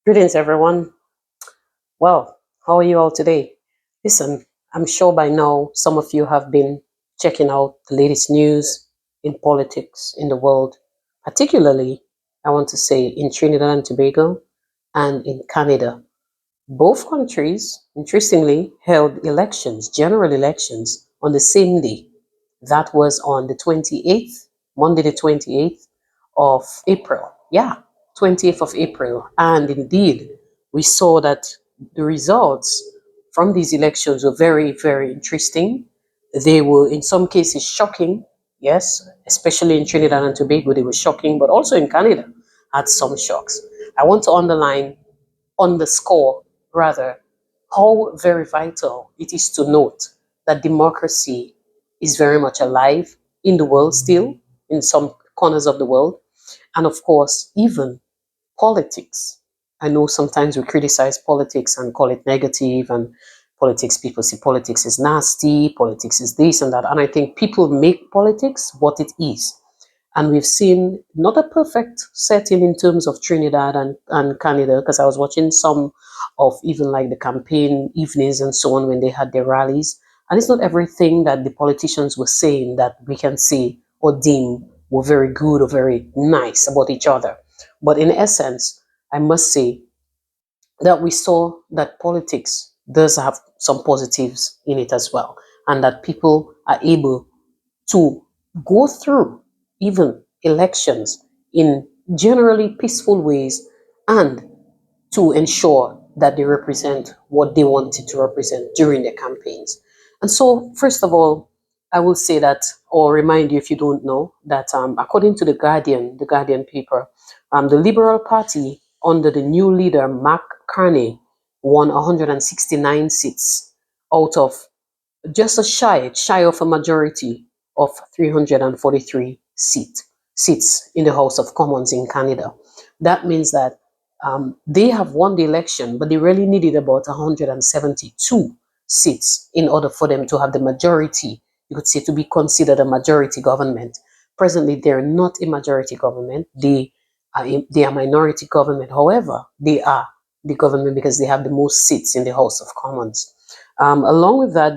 Greetings, everyone. Well, how are you all today? Listen, I'm sure by now some of you have been checking out the latest news in politics in the world, particularly, I want to say, in Trinidad and Tobago and in Canada. Both countries, interestingly, held elections, general elections, on the same day. That was on the 28th, Monday, the 28th of April. Yeah, 28th of April. And indeed, we saw that the results from these elections were very, very interesting. They were, in some cases, shocking. Yes, especially in Trinidad and Tobago, they were shocking, but also in Canada had some shocks. I want to underscore rather how very vital it is to note that democracy is very much alive in the world still, in some corners of the world, and of course, even politics. I know sometimes we criticize politics and call it negative, and politics, people see politics is nasty, politics is this and that. And I think people make politics what it is. And we've seen not a perfect setting in terms of Trinidad and Canada, because I was watching some of even like the campaign evenings and so on when they had their rallies. And it's not everything that the politicians were saying that we can say or deem were very good or very nice about each other. But in essence, I must say that we saw that politics does have some positives in it as well, and that people are able to go through even elections in generally peaceful ways and to ensure that they represent what they wanted to represent during their campaigns. And so, first of all, I will say that, or remind you if you don't know, that according to the Guardian paper, the Liberal Party under the new leader, Mark Carney, won 169 seats out of just shy of a majority of 343 seats in the House of Commons in Canada. That means that they have won the election, but they really needed about 172 seats in order for them to have the majority, you could say, to be considered a majority government. Presently, they're not a majority government. They are minority government. However, they are the government because they have the most seats in the House of Commons. Along with that,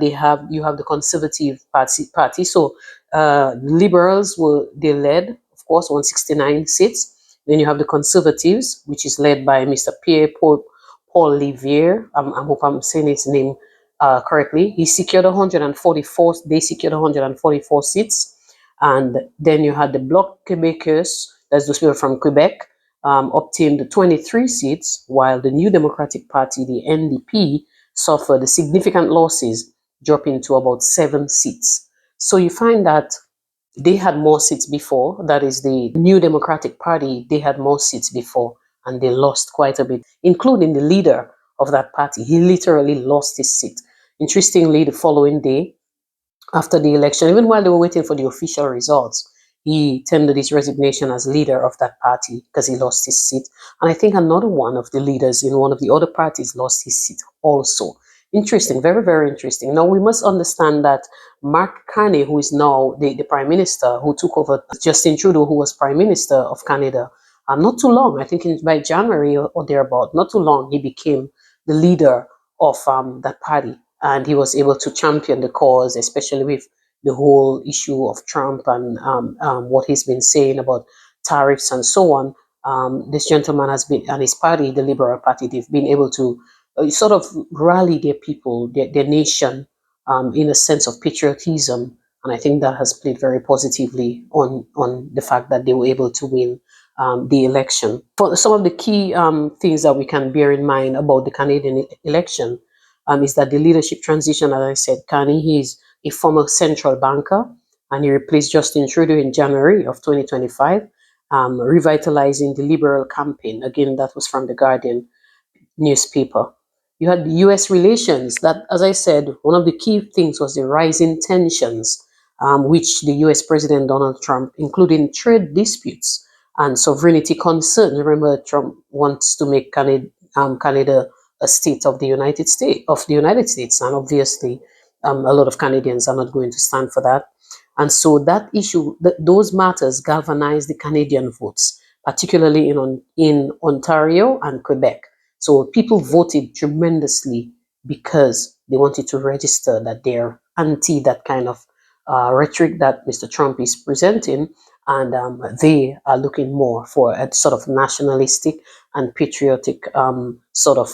you have the Conservative Party. So Liberals were they led, of course, 169 seats. Then you have the Conservatives, which is led by Mr. Paul Livier. I hope I'm saying his name correctly. He secured 144. They secured 144 seats, and then you had the Bloc Québécois, that's those people from Quebec, obtained 23 seats, while the New Democratic Party, the NDP, suffered significant losses, dropping to about 7 seats. So you find that they had more seats before. That is the New Democratic Party. They had more seats before and they lost quite a bit, including the leader of that party. He literally lost his seat. Interestingly, the following day, after the election, even while they were waiting for the official results, he tendered his resignation as leader of that party because he lost his seat. And I think another one of the leaders in one of the other parties lost his seat also. Interesting, very, very interesting. Now, we must understand that Mark Carney, who is now the prime minister, who took over Justin Trudeau, who was prime minister of Canada, not too long, I think by January or thereabout, not too long, he became the leader of that party, and he was able to champion the cause, especially with the whole issue of Trump and what he's been saying about tariffs and so on. This gentleman has been, and his party, the Liberal Party, they've been able to sort of rally their people, their nation, in a sense of patriotism. And I think that has played very positively on the fact that they were able to win the election. For some of the key things that we can bear in mind about the Canadian election is that the leadership transition, as I said, Carney, he is a former central banker and he replaced Justin Trudeau in January of 2025, revitalizing the Liberal campaign. Again, that was from the Guardian newspaper. You had US relations, that, as I said, one of the key things was the rising tensions, which the US President Donald Trump, including trade disputes and sovereignty concerns. Remember, Trump wants to make Canada a state of the United States, and obviously, a lot of Canadians are not going to stand for that. And so that issue, those matters galvanized the Canadian votes, particularly in Ontario and Quebec. So people voted tremendously because they wanted to register that they're anti that kind of rhetoric that Mr. Trump is presenting, and they are looking more for a sort of nationalistic and patriotic sort of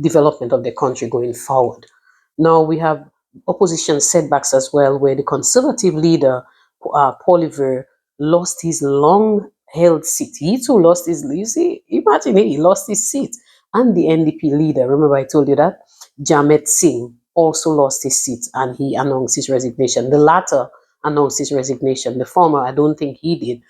development of the country going forward. Now we have opposition setbacks as well, where the conservative leader, Poliver, lost his long held seat. He too lost his, you see, imagine it, he lost his seat. And the NDP leader, remember I told you that, Jamet Singh, also lost his seat and he announced his resignation. The latter announced his resignation. The former, I don't think he did.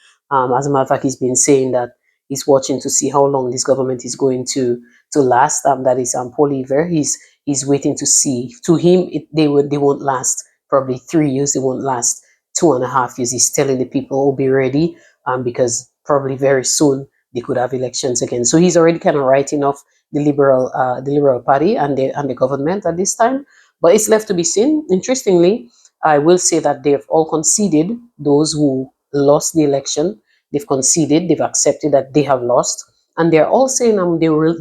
As a matter of fact, he's been saying that he's watching to see how long this government is going to last. That is Poliver. He's waiting to see. To him, they won't last probably 3 years. They won't last 2.5 years. He's telling the people, "Oh, be ready," because probably very soon they could have elections again. So he's already kind of writing off the Liberal Party and the government at this time. But it's left to be seen. Interestingly, I will say that they've all conceded. Those who lost the election, they've conceded. They've accepted that they have lost, and they're all saying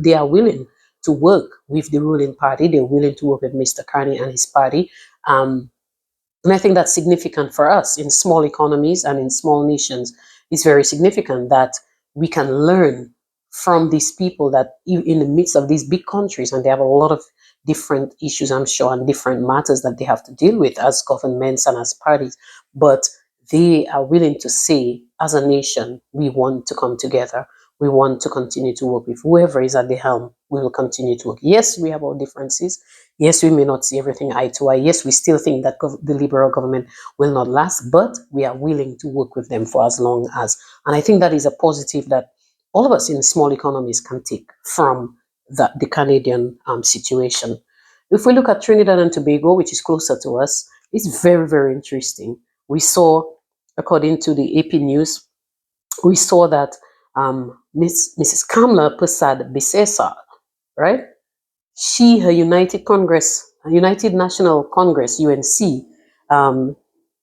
they are willing to work with the ruling party. They're willing to work with Mr. Carney and his party. Um, and I think that's significant for us in small economies and in small nations. It's very significant that we can learn from these people that in the midst of these big countries, and they have a lot of different issues, I'm sure, and different matters that they have to deal with as governments and as parties. But they are willing to say, as a nation, we want to come together. We want to continue to work with whoever is at the helm. We will continue to work. Yes, we have our differences. Yes, we may not see everything eye to eye. Yes, we still think that the Liberal government will not last, but we are willing to work with them for as long as. And I think that is a positive that all of us in small economies can take from the Canadian situation. If we look at Trinidad and Tobago, which is closer to us, it's very, very interesting. We saw, according to the AP News, we saw that Mrs. Kamla Persad Bisesa, right? Her United National Congress, UNC,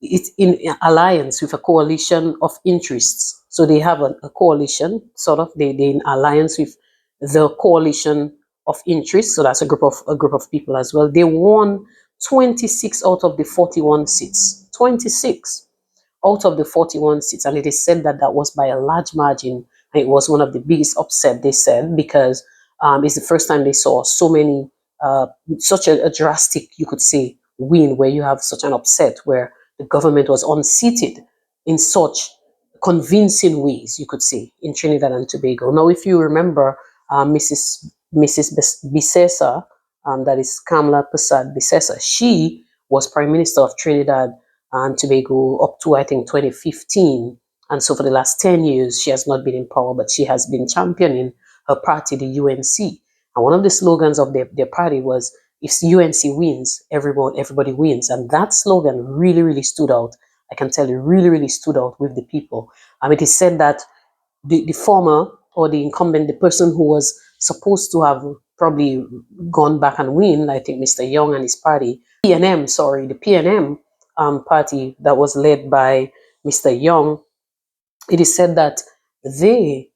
it's in alliance with a coalition of interests. So they have a coalition, sort of, they in alliance with the coalition of interests. So that's a group of people as well. They won 26 out of the 41 seats. 26 out of the 41 seats. And it is said that that was by a large margin. And it was one of the biggest upset, they said, because it's the first time they saw so many, such a drastic, you could say, win, where you have such an upset where the government was unseated in such convincing ways, you could say, in Trinidad and Tobago. Now, if you remember, Mrs. Bisesa, that is Kamla Persad Bisesa, she was Prime Minister of Trinidad and Tobago up to, I think, 2015. And so for the last 10 years, she has not been in power, but she has been championing her party, the UNC. And one of the slogans of their party was, if UNC wins, everybody wins. And that slogan really, really stood out. I can tell you, really, really stood out with the people. It is said that the former or the incumbent, the person who was supposed to have probably gone back and win, I think Mr. Young and his party, the PNM party that was led by Mr. Young, it is said that they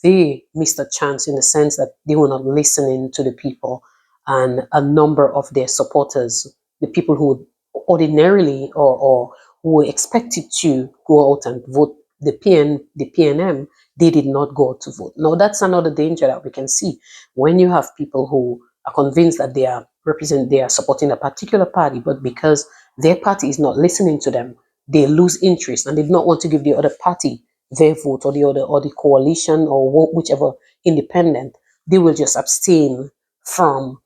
they missed a chance in the sense that they were not listening to the people, and a number of their supporters, the people who ordinarily or who were expected to go out and vote the PNM, they did not go out to vote. Now that's another danger that we can see when you have people who are convinced that they are supporting a particular party, but because their party is not listening to them, they lose interest and they do not want to give the other party their vote, or the coalition, or whichever independent. They will just abstain from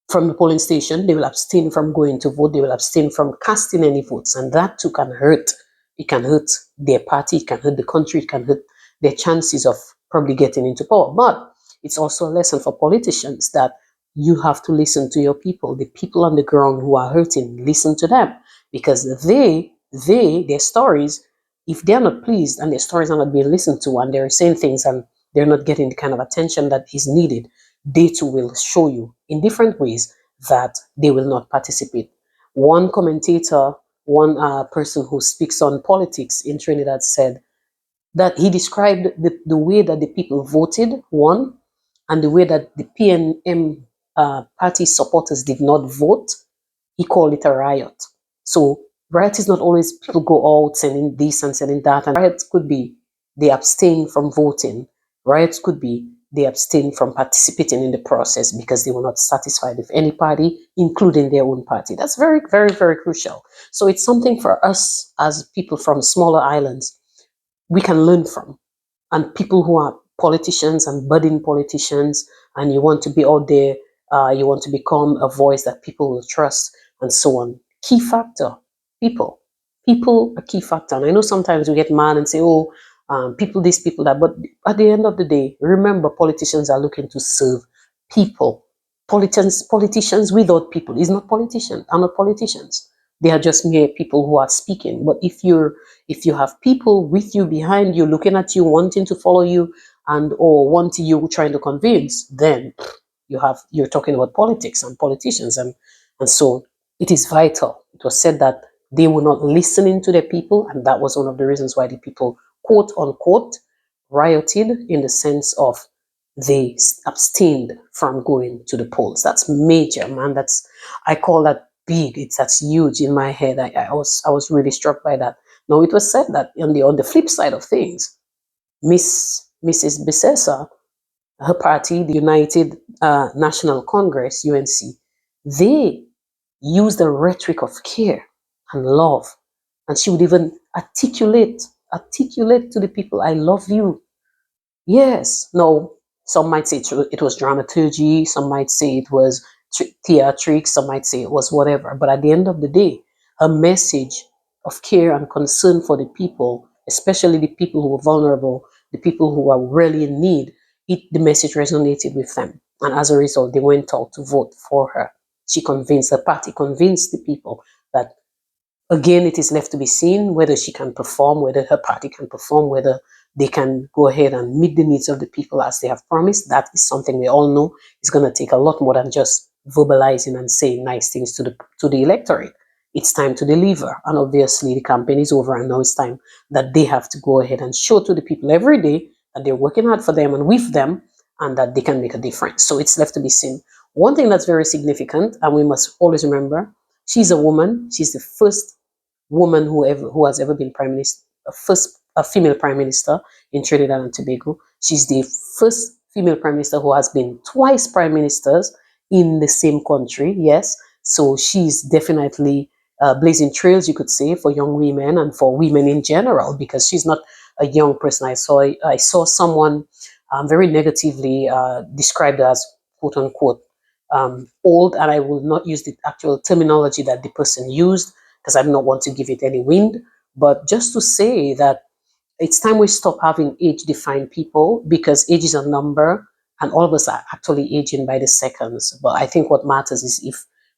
the polling station. They will abstain from going to vote. They will abstain from casting any votes, and that too can hurt. It can hurt their party. It can hurt the country. It can hurt their chances of probably getting into power. But it's also a lesson for politicians that you have to listen to your people, the people on the ground who are hurting. Listen to them, because their stories, if they're not pleased and their stories are not being listened to, and they're saying things and they're not getting the kind of attention that is needed, they too will show you in different ways that they will not participate. One commentator, one person who speaks on politics in Trinidad, said that he described the way that the people voted, one, and the way that the PNM party supporters did not vote, he called it a riot. So riot is not always people go out sending this and sending that. And riots could be they abstain from voting. Riots could be they abstain from participating in the process because they were not satisfied with any party, including their own party. That's very, very, very crucial. So it's something for us as people from smaller islands we can learn from, and people who are politicians and budding politicians, and you want to be out there, you want to become a voice that people will trust, and so on. Key factor, people. People a key factor. And I know sometimes we get mad and say, oh, people this, people that. But at the end of the day, remember, politicians are looking to serve people. Politicians without people is not politicians, are not politicians. They are just mere people who are speaking. But if you have people with you behind you looking at you wanting to follow you and or wanting you trying to convince, then you're talking about politics and politicians, and so it is vital. It was said that they were not listening to their people, and that was one of the reasons why the people, quote unquote, rioted, in the sense of they abstained from going to the polls. That's major, man. That's, I call that big. That's huge in my head. I was really struck by that. Now it was said that on the flip side of things, Mrs. Besessa, her party, the United National Congress (UNC), they used the rhetoric of care and love, and she would even articulate to the people, "I love you." Yes. No, some might say it was dramaturgy, some might say it was theatrics, some might say it was whatever. But at the end of the day, her message of care and concern for the people, especially the people who were vulnerable, the people who are really in need, the message resonated with them. And as a result, they went out to vote for her. She convinced, the party convinced the people that, again, it is left to be seen whether she can perform, whether her party can perform, whether they can go ahead and meet the needs of the people as they have promised. That is something we all know is going to take a lot more than just verbalizing and saying nice things to the electorate. It's time to deliver. And obviously, the campaign is over, and now it's time that they have to go ahead and show to the people every day that they're working hard for them and with them, and that they can make a difference. So it's left to be seen. One thing that's very significant, and we must always remember, she's a woman. She's the first woman who has ever been prime minister, first a female prime minister in Trinidad and Tobago. She's the first female prime minister who has been twice prime ministers in the same country. Yes, so she's definitely blazing trails, you could say, for young women and for women in general, because she's not a young person. I saw someone very negatively described as, quote unquote, old, and I will not use the actual terminology that the person used because I do not want to give it any wind, but just to say that it's time we stop having age-defined people, because age is a number, and all of us are actually aging by the seconds. But I think what matters is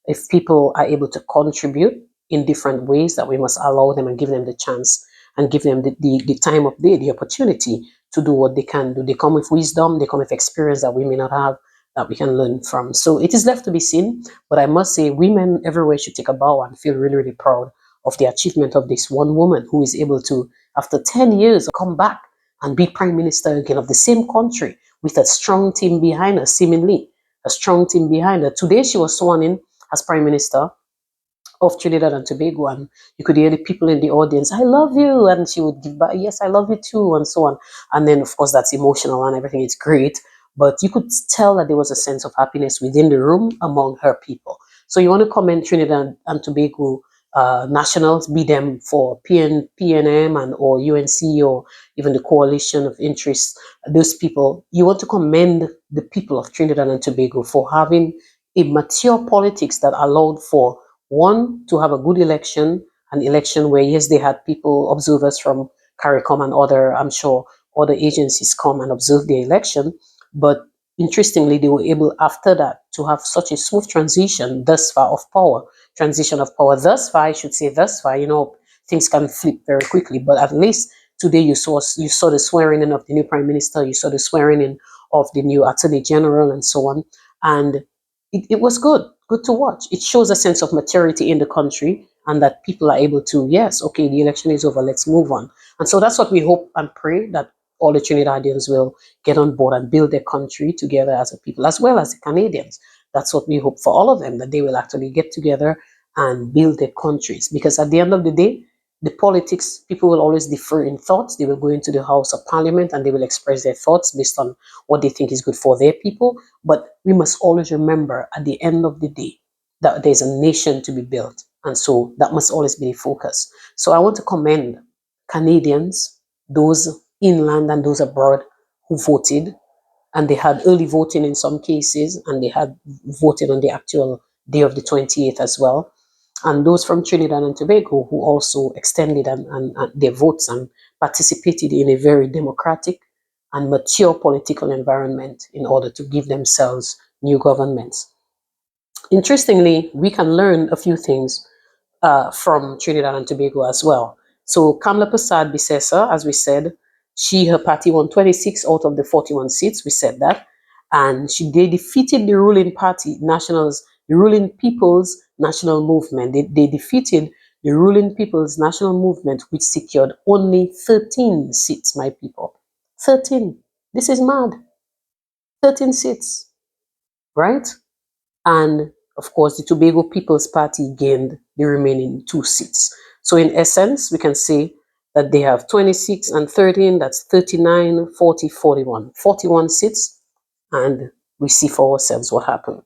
if people are able to contribute in different ways, that we must allow them and give them the chance and give them the time of day, the opportunity to do what they can do. They come with wisdom, they come with experience that we may not have, that we can learn from. So it is left to be seen, but I must say women everywhere should take a bow and feel really, really proud of the achievement of this one woman who is able to, after 10 years, come back and be prime minister again of the same country with a strong team behind her, seemingly a strong team behind her. Today she was sworn in as prime minister of Trinidad and Tobago, and you could hear the people in the audience, "I love you," and she would give back, "Yes, I love you too," and so on. And then, of course, that's emotional and everything. It's great, but you could tell that there was a sense of happiness within the room among her people. So you want to comment Trinidad and Tobago nationals, be them for PNM and or UNC or even the coalition of interests, those people, you want to commend the people of Trinidad and Tobago for having a mature politics that allowed for one, to have a good election, an election where, yes, they had people, observers from CARICOM and other, I'm sure, other agencies come and observe the election. But interestingly, they were able, after that, to have such a smooth transition thus far of power. Transition of power thus far, I should say thus far, things can flip very quickly. But at least today you saw the swearing in of the new prime minister, you saw the swearing in of the new attorney general and so on. And it was good to watch. It shows a sense of maturity in the country, and that people are able to, yes, okay, the election is over, let's move on. And so that's what we hope and pray, that all the Trinidadians will get on board and build their country together as a people, as well as the Canadians. That's what we hope for all of them, that they will actually get together and build their countries. Because at the end of the day, the politics, people will always differ in thoughts. They will go into the House of Parliament and they will express their thoughts based on what they think is good for their people. But we must always remember at the end of the day that there's a nation to be built. And so that must always be the focus. So I want to commend Canadians, those inland and those abroad who voted, and they had early voting in some cases, and they had voted on the actual day of the 28th as well. And those from Trinidad and Tobago who also extended and their votes and participated in a very democratic and mature political environment in order to give themselves new governments. Interestingly, we can learn a few things from Trinidad and Tobago as well. So Kamla Persad Bissessa, as we said, her party won 26 out of the 41 seats. We said that, and they defeated the ruling party, the ruling People's National Movement. They defeated the ruling People's National Movement, which secured only 13 seats. My people, 13. This is mad. 13 seats, right? And of course, the Tobago People's Party gained the remaining 2 seats. So in essence, we can say that they have 26 and 13, that's 39, 40, 41. 41 seats, and we see for ourselves what happened.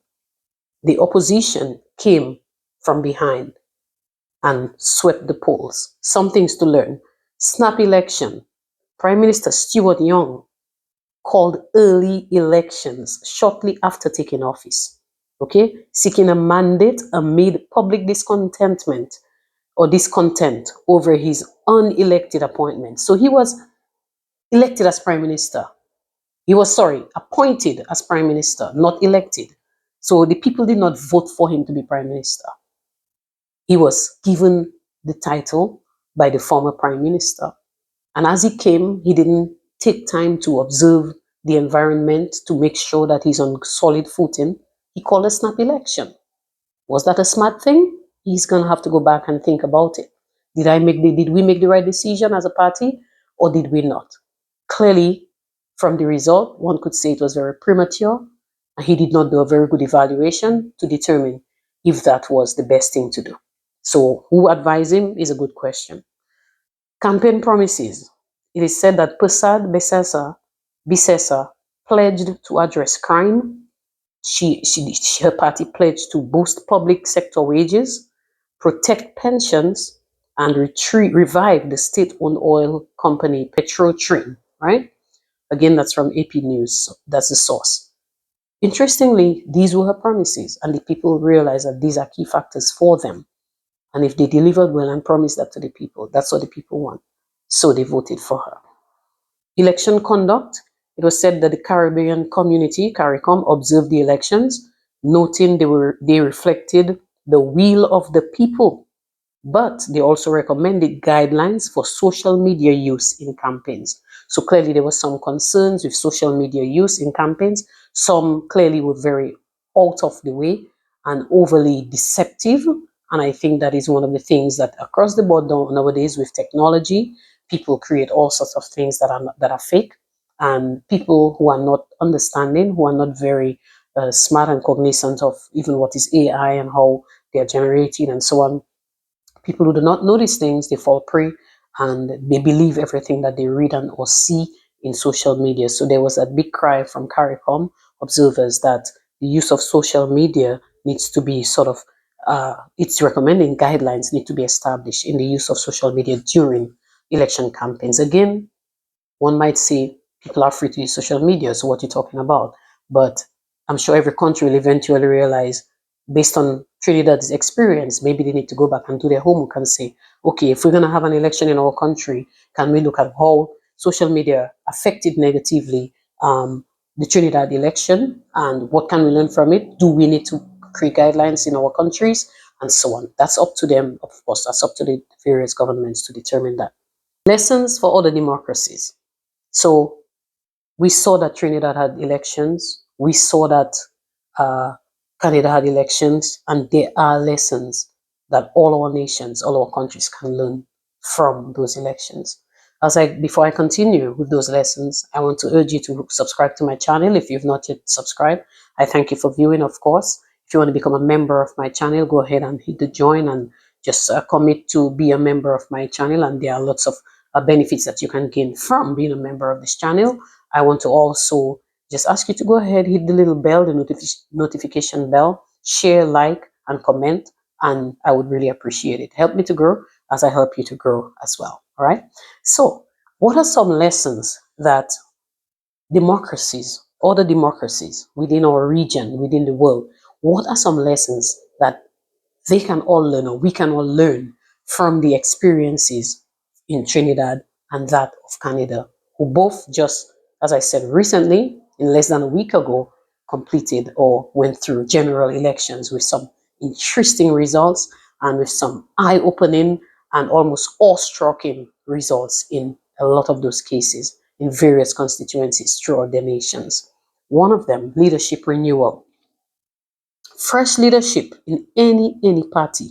The opposition came from behind and swept the polls. Some things to learn. Snap election. Prime Minister Stuart Young called early elections shortly after taking office, okay, seeking a mandate amid public discontent over his unelected appointment. So he was elected as prime minister. He was, sorry, appointed as prime minister, not elected. So the people did not vote for him to be prime minister. He was given the title by the former prime minister. And as he came, he didn't take time to observe the environment to make sure that he's on solid footing. He called a snap election. Was that a smart thing? He's going to have to go back and think about it. Did we make the right decision as a party, or did we not? Clearly, from the result, one could say it was very premature, and he did not do a very good evaluation to determine if that was the best thing to do. So who advised him is a good question. Campaign promises. It is said that Persad Bissessa pledged to address crime. Her party pledged to boost public sector wages, protect pensions, and revive the state-owned oil company Trin, right? Again, that's from AP News. So that's the source. Interestingly, these were her promises, and the people realized that these are key factors for them. And if they delivered well and promised that to the people, that's what the people want. So they voted for her. Election conduct. It was said that the Caribbean community, CARICOM, observed the elections, noting they reflected the will of the people. But they also recommended guidelines for social media use in campaigns. So clearly there were some concerns with social media use in campaigns. Some clearly were very out of the way and overly deceptive. And I think that is one of the things that across the board nowadays with technology, people create all sorts of things that are fake. And people who are not understanding, who are not very smart and cognizant of even what is AI and how they are generated and so on, people who do not know these things, they fall prey and they believe everything that they read and or see in social media. So there was a big cry from CARICOM observers that the use of social media needs to be it's recommending guidelines need to be established in the use of social media during election campaigns. Again, one might say people are free to use social media, so what are you talking about? But I'm sure every country will eventually realize, based on Trinidad's experience, maybe they need to go back and do their homework and say, okay, if we're going to have an election in our country, can we look at how social media affected negatively the Trinidad election and what can we learn from it? Do we need to create guidelines in our countries and so on? That's up to them, of course. That's up to the various governments to determine that. Lessons for other democracies. So we saw that Trinidad had elections. We saw that uh, Canada had elections, and there are lessons that all our nations, all our countries can learn from those elections. Before I continue with those lessons, I want to urge you to subscribe to my channel if you've not yet subscribed. I thank you for viewing, of course. If you want to become a member of my channel, go ahead and hit the join and just commit to be a member of my channel. And there are lots of benefits that you can gain from being a member of this channel. I want to also just ask you to go ahead, hit the little bell, the notification bell, share, like, and comment, and I would really appreciate it. Help me to grow as I help you to grow as well. All right. So, what are some lessons that other democracies within our region, within the world, what are some lessons that they can all learn, or we can all learn from the experiences in Trinidad and that of Canada, who both just, as I said, recently, in less than a week ago, completed or went through general elections with some interesting results and with some eye-opening and almost awe-striking results in a lot of those cases in various constituencies throughout their nations. One of them, leadership renewal. Fresh leadership in any party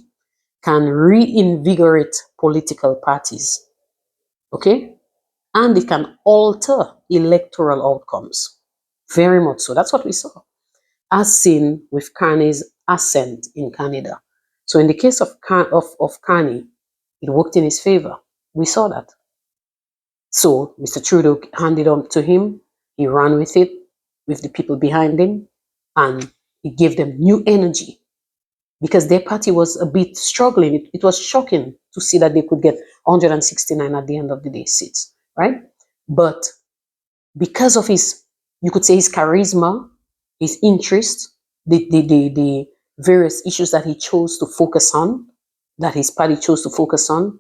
can reinvigorate political parties, okay? And it can alter electoral outcomes. Very much so. That's what we saw, as seen with Carney's ascent in Canada. So in the case of Carney, it worked in his favor. We saw that. So Mr. Trudeau handed on to him. He ran with it, with the people behind him, and it gave them new energy because their party was a bit struggling. It was shocking to see that they could get 169 at the end of the day seats, right? But because of his, you could say, his charisma, his interest, the various issues that he chose to focus on, that his party chose to focus on,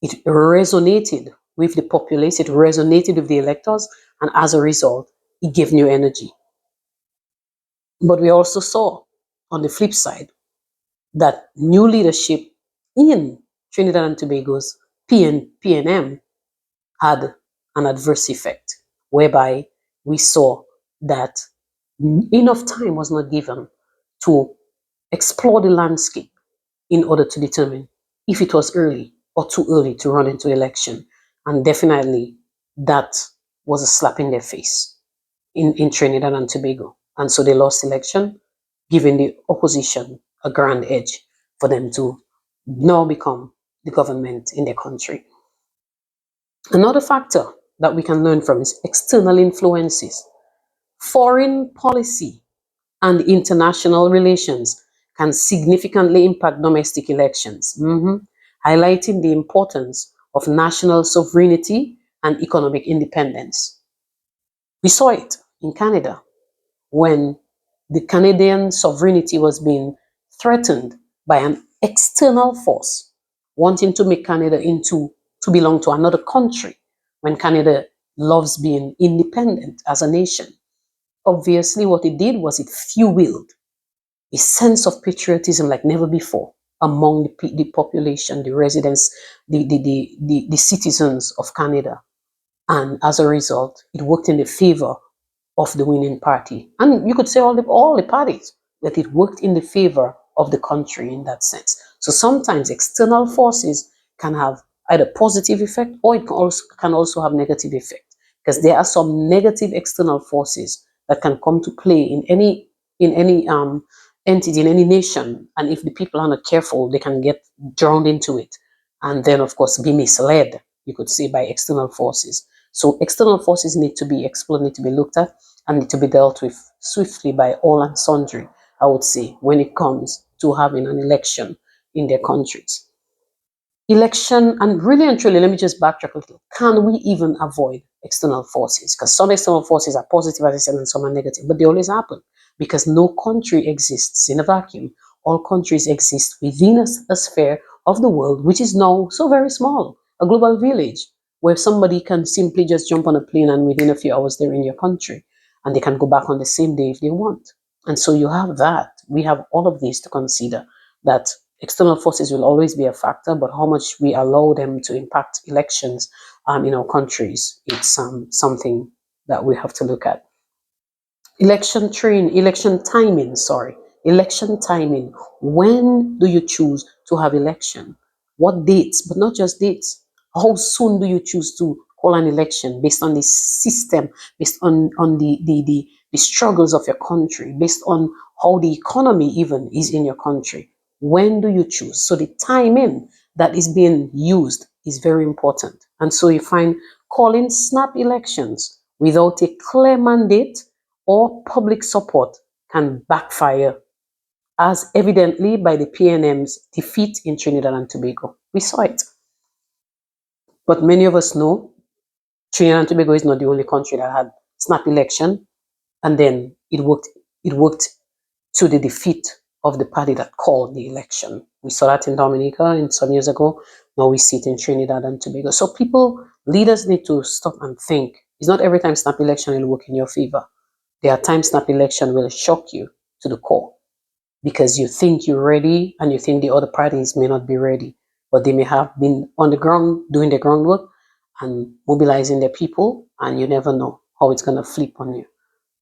it resonated with the populace, it resonated with the electors, and as a result, it gave new energy. But we also saw on the flip side that new leadership in Trinidad and Tobago's PNM had an adverse effect, whereby we saw that enough time was not given to explore the landscape in order to determine if it was early or too early to run into election. And definitely that was a slap in their face in Trinidad and Tobago. And so they lost election, giving the opposition a grand edge for them to now become the government in their country. Another factor that we can learn from is external influences. Foreign policy and international relations can significantly impact domestic elections, highlighting the importance of national sovereignty and economic independence. We saw it in Canada when the Canadian sovereignty was being threatened by an external force wanting to make Canada into to belong to another country when Canada loves being independent as a nation. Obviously, what it did was it fueled a sense of patriotism like never before among the population, the residents, the citizens of Canada. And as a result, it worked in the favor of the winning party. And you could say all the parties, that it worked in the favor of the country in that sense. So sometimes external forces can have either positive effect, or it can also have negative effect, because there are some negative external forces that can come to play in any entity, in any nation, and if the people are not careful, they can get drowned into it, and then of course be misled, you could say, by external forces. So external forces need to be explored, need to be looked at, and need to be dealt with swiftly by all and sundry, I would say, when it comes to having an election in their countries. Election, and really and truly, let me just backtrack a little. Can we even avoid external forces? Because some external forces are positive, as I said, and some are negative, but they always happen because no country exists in a vacuum. All countries exist within a sphere of the world, which is now so very small, a global village where somebody can simply just jump on a plane and within a few hours they're in your country, and they can go back on the same day if they want. And so you have that. We have all of these to consider, that external forces will always be a factor, but how much we allow them to impact elections in our countries, it's something that we have to look at. Election timing, sorry. Election timing. When do you choose to have election? What dates? But not just dates. How soon do you choose to call an election based on the system, based on the struggles of your country, based on how the economy even is in your country? When do you choose? So the timing that is being used is very important. And so you find calling snap elections without a clear mandate or public support can backfire, as evidently by the PNM's defeat in Trinidad and Tobago. We saw it. But many of us know Trinidad and Tobago is not the only country that had snap election, and then it worked to the defeat of the party that called the election. We saw that in Dominica some years ago. Now we see it in Trinidad and Tobago. So leaders need to stop and think. It's not every time snap election will work in your favor. There are times snap election will shock you to the core, because you think you're ready and you think the other parties may not be ready, but they may have been on the ground doing the groundwork and mobilizing their people, and you never know how it's going to flip on you.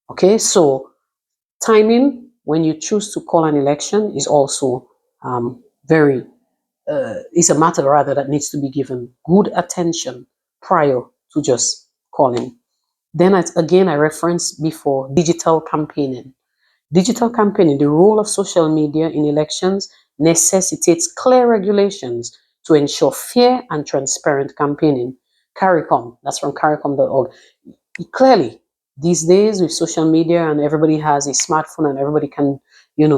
Okay, so timing when you choose to call an election is also very is a matter rather that needs to be given good attention prior to just calling. Then again, I referenced before digital campaigning. Digital campaigning, the role of social media in elections necessitates clear regulations to ensure fair and transparent campaigning. CARICOM, that's from CARICOM.org. Clearly, these days with social media and everybody has a smartphone and everybody can,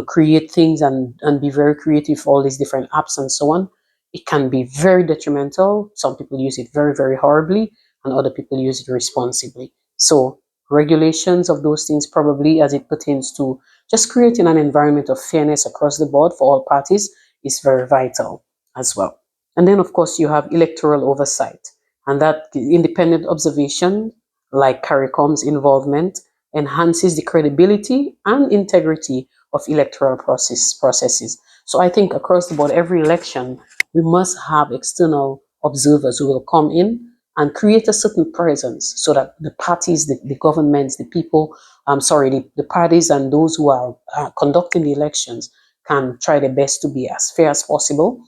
create things and be very creative for all these different apps and so on, it can be very detrimental. Some people use it very, very horribly, and other people use it responsibly. So regulations of those things, probably as it pertains to just creating an environment of fairness across the board for all parties, is very vital as well. And then, of course, you have electoral oversight, and that independent observation, like CARICOM's involvement, enhances the credibility and integrity of electoral processes. So I think across the board, every election, we must have external observers who will come in and create a certain presence so that the parties, the governments, the people, the parties and those who are conducting the elections can try their best to be as fair as possible,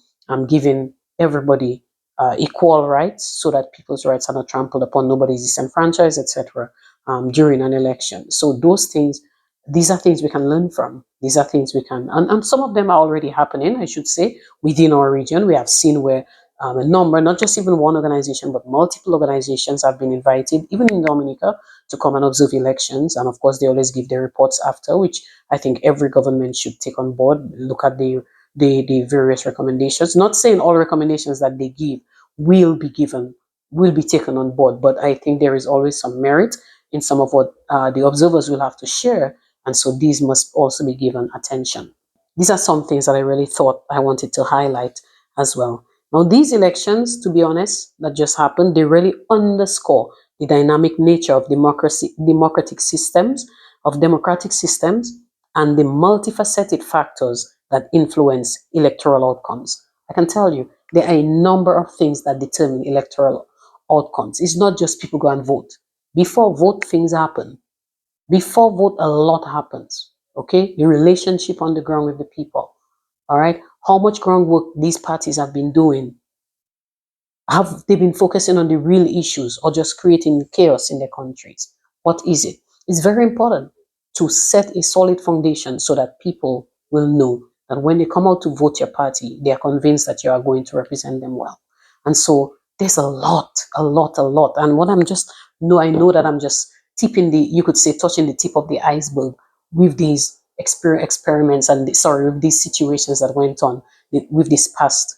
giving everybody equal rights so that people's rights are not trampled upon, nobody's disenfranchised, etc. During an election. So these are things we can learn from. These are things we can, and some of them are already happening, I should say, within our region. We have seen where a number, not just even one organization, but multiple organizations have been invited, even in Dominica, to come and observe elections. And of course, they always give their reports after, which I think every government should take on board, look at the various recommendations. Not saying all recommendations that they give will be given, will be taken on board, but I think there is always some merit in some of what the observers will have to share. And so these must also be given attention. These are some things that I really thought I wanted to highlight as well. Now, these elections, to be honest, that just happened, they really underscore the dynamic nature of democratic systems, and the multifaceted factors that influence electoral outcomes. I can tell you, there are a number of things that determine electoral outcomes. It's not just people go and vote. Before vote, things happen. Before vote, a lot happens. Okay? The relationship on the ground with the people. All right? How much groundwork these parties have been doing. Have they been focusing on the real issues or just creating chaos in their countries? What is it? It's very important to set a solid foundation so that people will know that when they come out to vote your party, they are convinced that you are going to represent them well. And so there's a lot, a lot, a lot. And what I know that I'm just you could say, touching the tip of the iceberg with these experiments and with these situations that went on with this past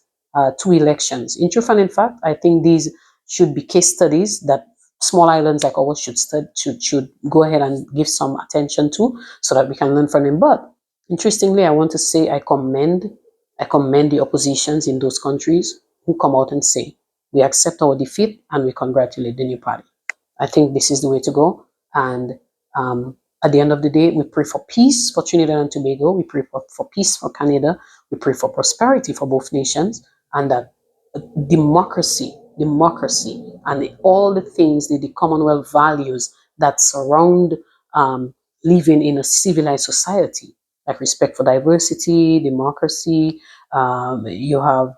two elections. In truth and in fact, I think these should be case studies that small islands like ours should go ahead and give some attention to, so that we can learn from them. But interestingly, I want to say I commend the oppositions in those countries who come out and say we accept our defeat and we congratulate the new party. I think this is the way to go. And at the end of the day, we pray for peace for Trinidad and Tobago. We pray for peace for Canada. We pray for prosperity for both nations, and that democracy, and all the things, the Commonwealth values that surround living in a civilized society, like respect for diversity, democracy. You have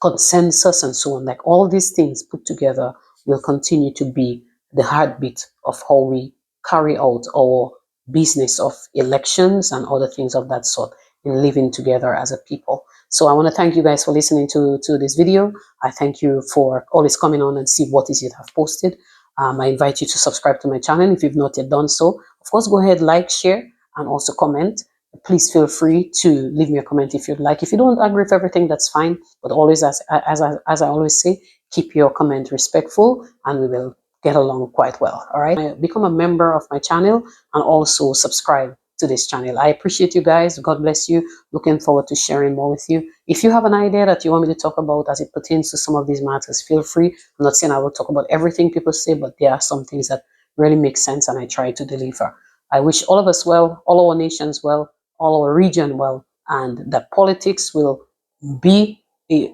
consensus and so on. Like all these things put together will continue to be the heartbeat of how we carry out our business of elections and other things of that sort in living together as a people. So I want to thank you guys for listening to this video. I thank you for always coming on and see what is it I've posted. I invite you to subscribe to my channel if you've not yet done so. Of course, go ahead, like, share, and also comment. Please feel free to leave me a comment if you'd like. If you don't agree with everything, that's fine. But always, as I always say, keep your comment respectful, and we will get along quite well. All right. Become a member of my channel and also subscribe to this channel. I appreciate you guys. God bless you. Looking forward to sharing more with you. If you have an idea that you want me to talk about as it pertains to some of these matters, feel free. I'm not saying I will talk about everything people say, but there are some things that really make sense and I try to deliver. I wish all of us well, all our nations well, all our region well, and that politics will be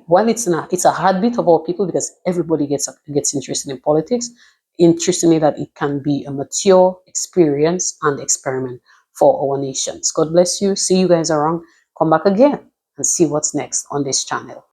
while it's a heartbeat of our people because everybody gets interested in politics. Interestingly, that it can be a mature experience and experiment for our nations. God bless you. See you guys around. Come back again and see what's next on this channel.